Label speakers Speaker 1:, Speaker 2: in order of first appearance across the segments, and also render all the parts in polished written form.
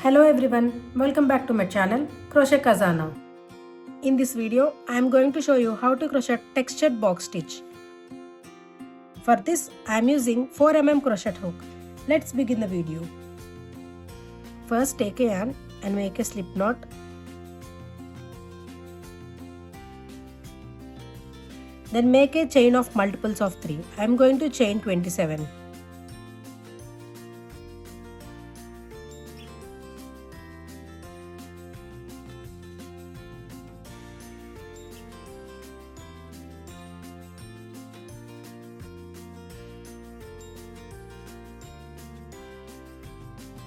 Speaker 1: Hello everyone, welcome back to my channel Crochet Khazana. In this video, I am going to show you how to crochet textured box stitch. For this, I am using 4 mm crochet hook. Let's begin the video. First, take a yarn and make a slip knot. Then make a chain of multiples of 3. I am going to chain 27.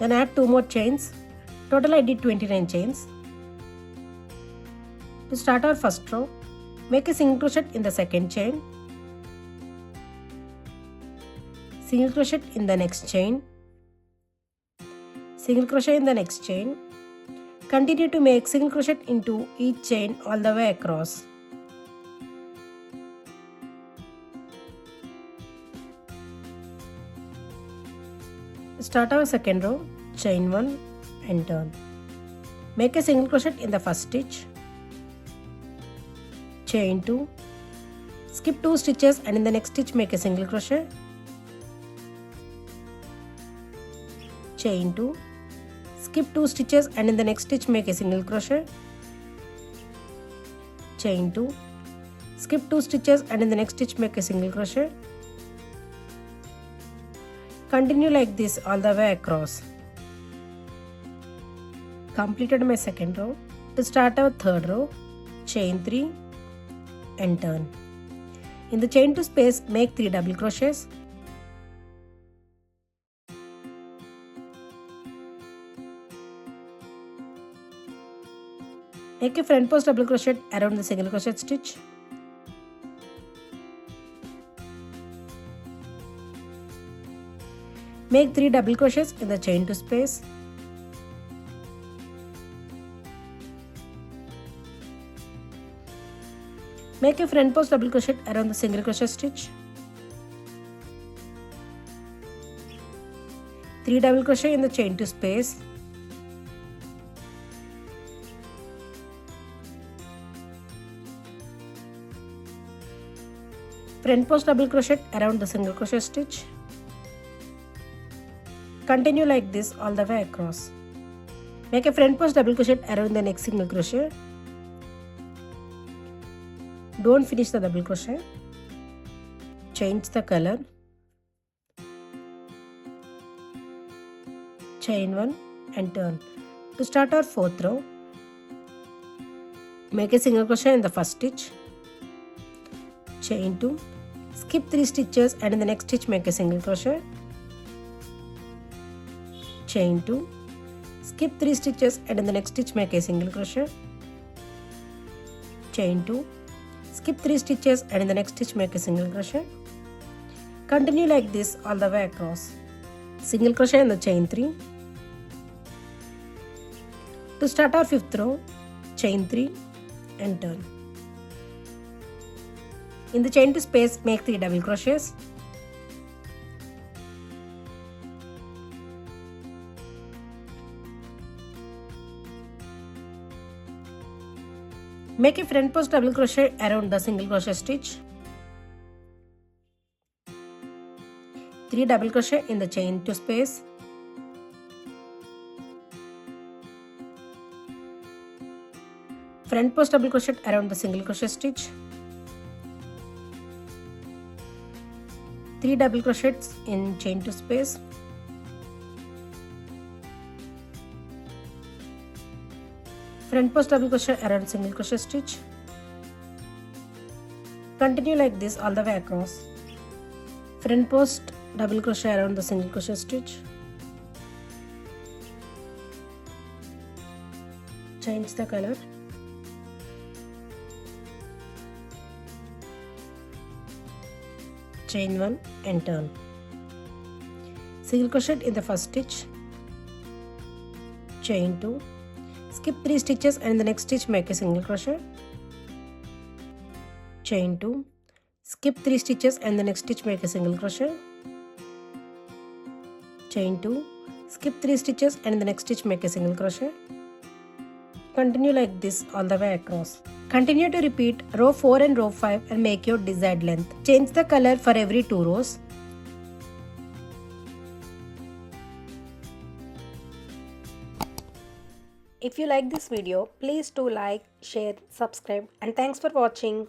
Speaker 1: Then add 2 more chains. Total I did 29 chains. To start our first row, make a single crochet in the second chain, single crochet in the next chain, single crochet in the next chain. Continue to make single crochet into each chain all the way across. Start our second row, chain 1 and turn. Make a single crochet in the first stitch, chain 2, skip 2 stitches and in the next stitch make a single crochet, chain 2, skip 2 stitches and in the next stitch make a single crochet, chain 2, skip 2 stitches and in the next stitch make a single crochet. Continue like this all the way across. Completed my second row. To start our third row, chain 3 and turn. In the chain 2 space, make 3 double crochets. Make a front post double crochet around the single crochet stitch. Make 3 double crochets in the chain 2 space. Make a front post double crochet around the single crochet stitch. 3 double crochet in the chain 2 space. Front post double crochet around the single crochet stitch. Continue like this all the way across. Make a front post double crochet around the next single crochet. Don't finish the double crochet. Change the color. Chain 1 and turn. To start our fourth row, make a single crochet in the first stitch, chain 2, skip 3 stitches and in the next stitch make a single crochet, chain 2, skip 3 stitches and in the next stitch make a single crochet, chain 2, skip 3 stitches and in the next stitch make a single crochet. Continue like this all the way across. Single crochet in the chain 3. To start our fifth row, chain 3 and turn. In the chain 2 space, make 3 double crochets. Make a front post double crochet around the single crochet stitch. 3 double crochet in the chain 2 space. Front post double crochet around the single crochet stitch. 3 double crochets in chain 2 space. Front post double crochet around single crochet stitch. Continue like this all the way across. Front post double crochet around the single crochet stitch. Change the color. Chain 1 and turn. Single crochet in the first stitch, chain 2, skip 3 stitches and in the next stitch make a single crochet, chain 2, skip 3 stitches and the next stitch make a single crochet, chain 2, Skip 3 stitches and in the next stitch make a single crochet. Continue like this all the way across. Continue to repeat row 4 and row 5 and make your desired length. Change the color for every 2 rows. If you like this video, please do like, share, subscribe and thanks for watching.